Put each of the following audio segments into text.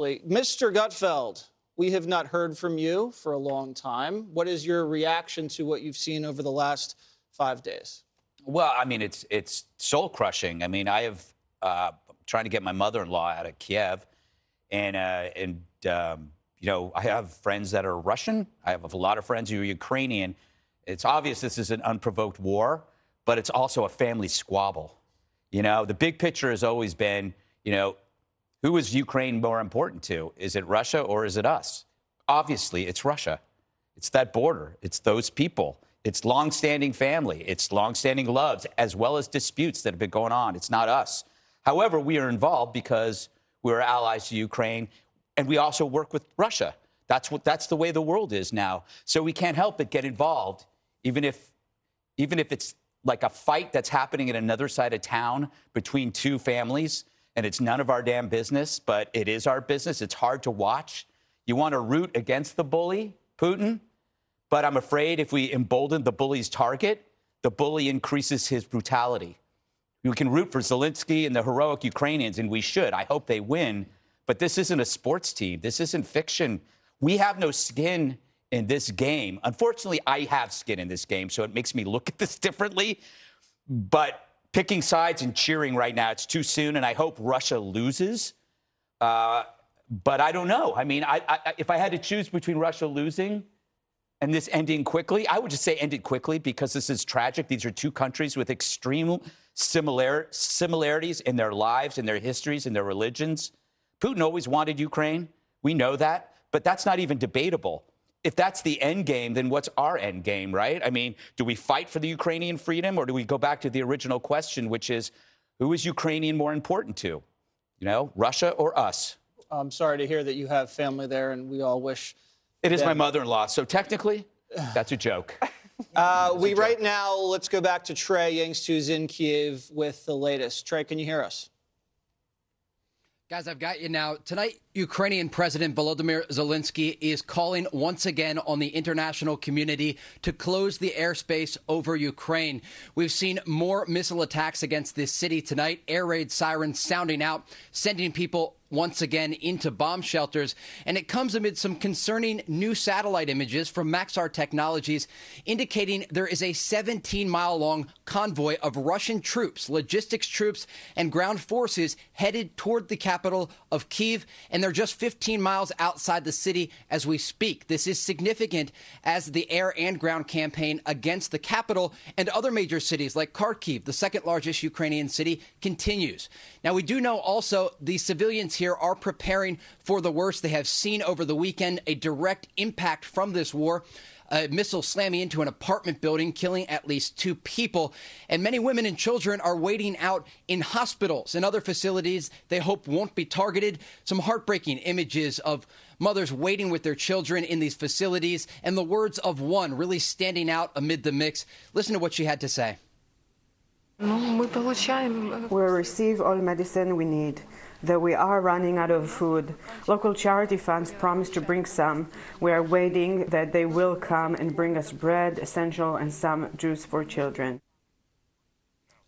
Mr. Gutfeld, we have not heard from you for a long time. What is your reaction to what you've seen over the last 5 days? Well, I mean, it's soul crushing. I mean, I have trying to get my mother-in-law out of Kiev, and you know, I have friends that are Russian. I have a lot of friends who are Ukrainian. It's obvious this is an unprovoked war, but it's also a family squabble. You know, the big picture has always been, you know, who is Ukraine more important to? Is it Russia or is it us? Obviously, it's Russia. It's that border. It's those people. It's longstanding family. It's longstanding loves, as well as disputes that have been going on. It's not us. However, we are involved because we're allies to Ukraine, and we also work with Russia. That's the way the world is now. So we can't help but get involved, even if it's like a fight that's happening in another side of town between two families, and it's none of our damn business, but it is our business. It's hard to watch. You want to root against the bully, Putin, but I'm afraid if we embolden the bully's target, the bully increases his brutality. We can root for Zelensky and the heroic Ukrainians, and we should. I hope they win. But this isn't a sports team. This isn't fiction. We have no skin in this game. Unfortunately, I have skin in this game, so it makes me look at this differently. But picking sides and cheering right now, it's too soon, and I hope Russia loses. But I don't know. I mean, if I had to choose between Russia losing and this ending quickly, I would just say end it quickly because this is tragic. These are two countries with extreme similarities in their lives, in their histories, in their religions. Putin always wanted Ukraine. We know that, but that's not even debatable. If that's the end game, then what's our end game, right? I mean, do we fight for the Ukrainian freedom, or do we go back to the original question, which is, who is Ukrainian more important to? You know, Russia or us? I'm sorry to hear that you have family there, and we all wish. It is my mother-in-law, so technically, that's a joke. Right now, let's go back to Trey Yingst, who's in Kiev with the latest. Trey, can you hear us? Guys, I've got you now. Tonight, Ukrainian President Volodymyr Zelensky is calling once again on the international community to close the airspace over Ukraine. We've seen more missile attacks against this city tonight, air raid sirens sounding out, sending people once again into bomb shelters. And it comes amid some concerning new satellite images from Maxar Technologies indicating there is a 17-mile-long convoy of Russian troops, logistics troops, and ground forces headed toward the capital of Kyiv. And they're just 15 miles outside the city as we speak. This is significant as the air and ground campaign against the capital and other major cities like Kharkiv, the second largest Ukrainian city, continues. Now, we do know also the civilians here are preparing for the worst. They have seen over the weekend a direct impact from this war. A missile slamming into an apartment building, killing at least 2 people. And many women and children are waiting out in hospitals and other facilities they hope won't be targeted. Some heartbreaking images of mothers waiting with their children in these facilities, and the words of one really standing out amid the mix. Listen to what she had to say. We receive all medicine we need, though we are running out of food. Local charity funds promise to bring some. We are waiting that they will come and bring us bread, essential, and some juice for children.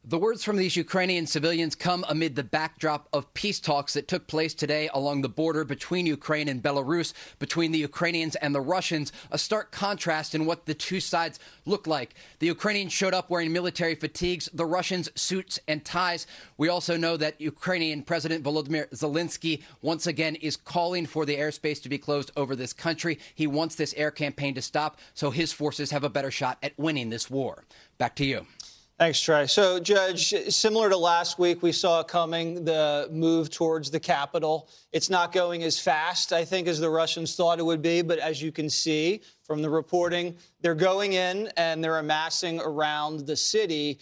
The words from these Ukrainian civilians come amid the backdrop of peace talks that took place today along the border between Ukraine and Belarus, between the Ukrainians and the Russians, a stark contrast in what the two sides look like. The Ukrainians showed up wearing military fatigues, the Russians suits and ties. We also know that Ukrainian President Volodymyr Zelensky once again is calling for the airspace to be closed over this country. He wants this air campaign to stop so his forces have a better shot at winning this war. Back to you. Thanks, Trey. So, Judge, similar to last week, we saw coming the move towards the capital. It's not going as fast, I think, as the Russians thought it would be. But as you can see from the reporting, they're going in and they're amassing around the city.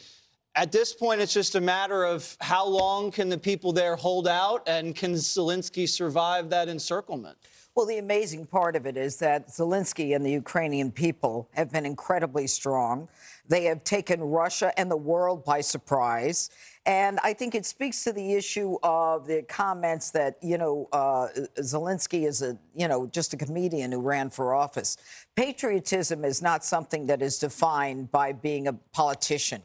At this point, it's just a matter of how long can the people there hold out, and can Zelensky survive that encirclement? Well, the amazing part of it is that Zelensky and the Ukrainian people have been incredibly strong. They have taken Russia and the world by surprise. And I think it speaks to the issue of the comments that, Zelensky is just a comedian who ran for office. Patriotism is not something that is defined by being a politician.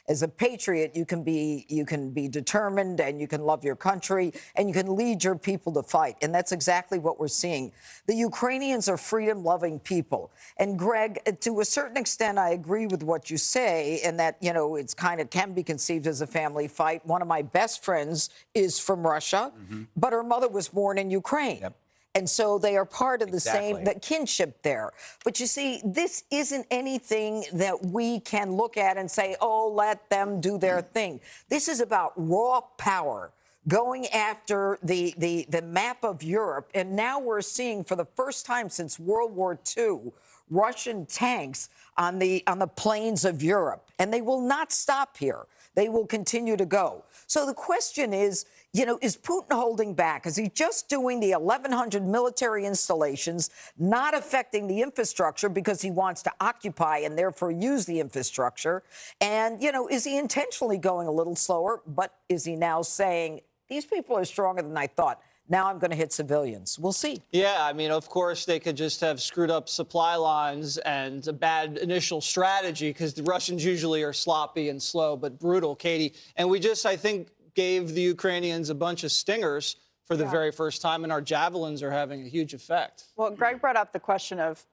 As a patriot, you can be determined, and you can love your country, and you can lead your people to fight. And that's exactly what we're seeing. The Ukrainians are freedom-loving people. And Greg, to a certain extent, I agree with what you say, in that, you know, it's kind of can be conceived as a family fight. One of my best friends is from Russia, but her mother was born in Ukraine. Yep. And so they are part of the Exactly. same kinship there. But you see, this isn't anything that we can look at and say, oh, let them do their thing. This is about raw power going after the map of Europe. And now we're seeing, for the first time since World War II, Russian tanks on the plains of Europe. And they will not stop here. They will continue to go. So the question is, you know, is Putin holding back? Is he just doing the 1,100 military installations, not affecting the infrastructure because he wants to occupy and therefore use the infrastructure? And, you know, is he intentionally going a little slower? But is he now saying, these people are stronger than I thought, now I'm going to hit civilians? We'll see. Yeah, I mean, of course, they could just have screwed up supply lines and a bad initial strategy, because the Russians usually are sloppy and slow, but brutal, Katie. And we just, I think, gave the Ukrainians a bunch of stingers for the very first time, and our javelins are having a huge effect. Well, Greg brought up the question of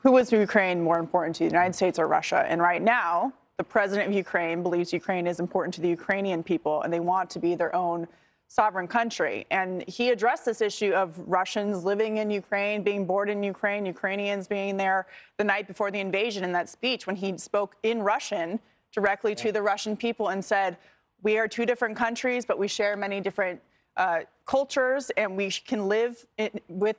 who is Ukraine more important to, the United States or Russia? And right now, the president of Ukraine believes Ukraine is important to the Ukrainian people, and they want to be their own sovereign country. And he addressed this issue of Russians living in Ukraine, being born in Ukraine, Ukrainians being there the night before the invasion in that speech when he spoke in Russian directly to the Russian people and said, we are two different countries, but we share many different cultures, and we can live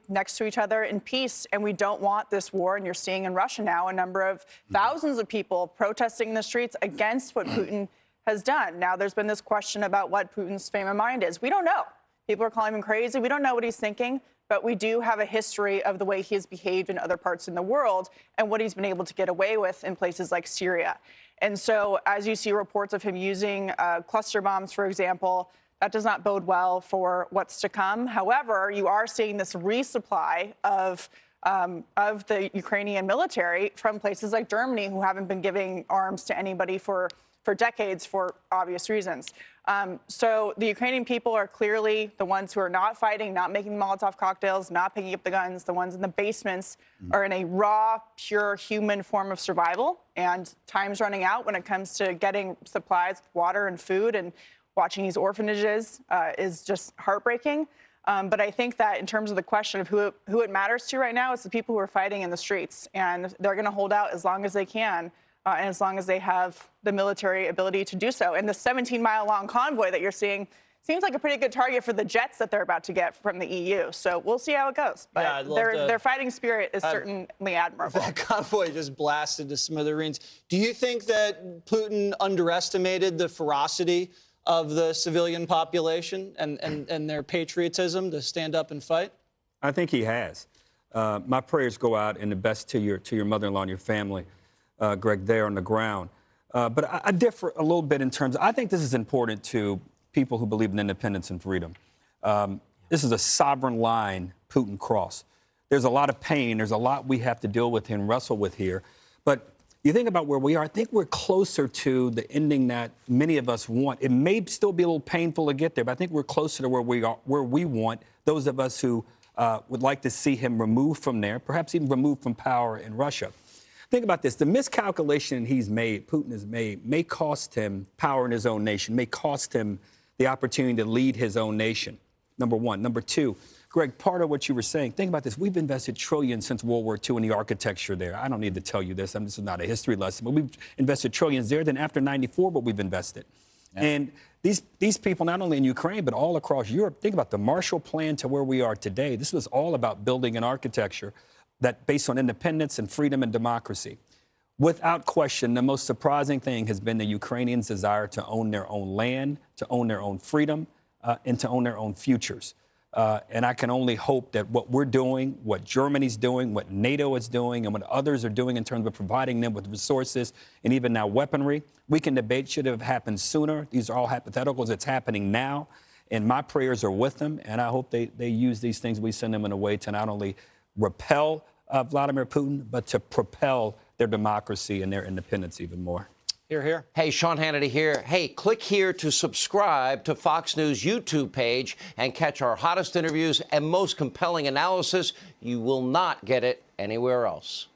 next to each other in peace. And we don't want this war. And you're seeing in Russia now a number of thousands of people protesting in the streets against what Putin has done. Now, there's been this question about what Putin's frame of mind is. We don't know. People are calling him crazy. We don't know what he's thinking, but we do have a history of the way he has behaved in other parts in the world and what he's been able to get away with in places like Syria. And so as you see reports of him using cluster bombs, for example, that does not bode well for what's to come. However, you are seeing this resupply of the Ukrainian military from places like Germany, who haven't been giving arms to anybody for decades for obvious reasons. So the Ukrainian people are clearly the ones who are not fighting, not making Molotov cocktails, not picking up the guns. The ones in the basements are in a raw, pure human form of survival. And time's running out when it comes to getting supplies, water and food, and watching these orphanages is just heartbreaking. But I think that in terms of the question of who it matters to right now, it's the people who are fighting in the streets. And they're going to hold out as long as they can. And as long as they have the military ability to do so. And the 17-mile-long convoy that you're seeing seems like a pretty good target for the jets that they're about to get from the EU. So we'll see how it goes. But yeah, their fighting spirit is certainly admirable. That convoy just blasted to smithereens. Do you think that Putin underestimated the ferocity of the civilian population and their patriotism to stand up and fight? I think he has. My prayers go out and the best to your mother-in-law and your family. Greg, there on the ground. But I differ a little bit in terms of, I think this is important to people who believe in independence and freedom. This is a sovereign line Putin crossed. There's a lot of pain. There's a lot we have to deal with and wrestle with here. But you think about where we are, I think we're closer to the ending that many of us want. It may still be a little painful to get there, but I think we're closer to where we want, those of us who would like to see him removed from there, perhaps even removed from power in Russia. Think about this. The miscalculation Putin has made, may cost him power in his own nation, may cost him the opportunity to lead his own nation, number one. Number two, Greg, part of what you were saying, think about this. We've invested trillions since World War II in the architecture there. I don't need to tell you this. This is not a history lesson, but we've invested trillions there. Then after 94, what we've invested. Yeah. And these people, not only in Ukraine, but all across Europe, think about the Marshall Plan to where we are today. This was all about building an architecture that based on independence and freedom and democracy. Without question, the most surprising thing has been the Ukrainians' desire to own their own land, to own their own freedom, and to own their own futures. And I can only hope that what we're doing, what Germany's doing, what NATO is doing, and what others are doing in terms of providing them with resources and even now weaponry, we can debate should have happened sooner. These are all hypotheticals. It's happening now. And my prayers are with them. And I hope they use these things we send them in a way to not only repel Vladimir Putin, but to propel their democracy and their independence even more. Hear, hear. Hey, Sean Hannity here. Hey, click here to subscribe to Fox News YouTube page and catch our hottest interviews and most compelling analysis. You will not get it anywhere else.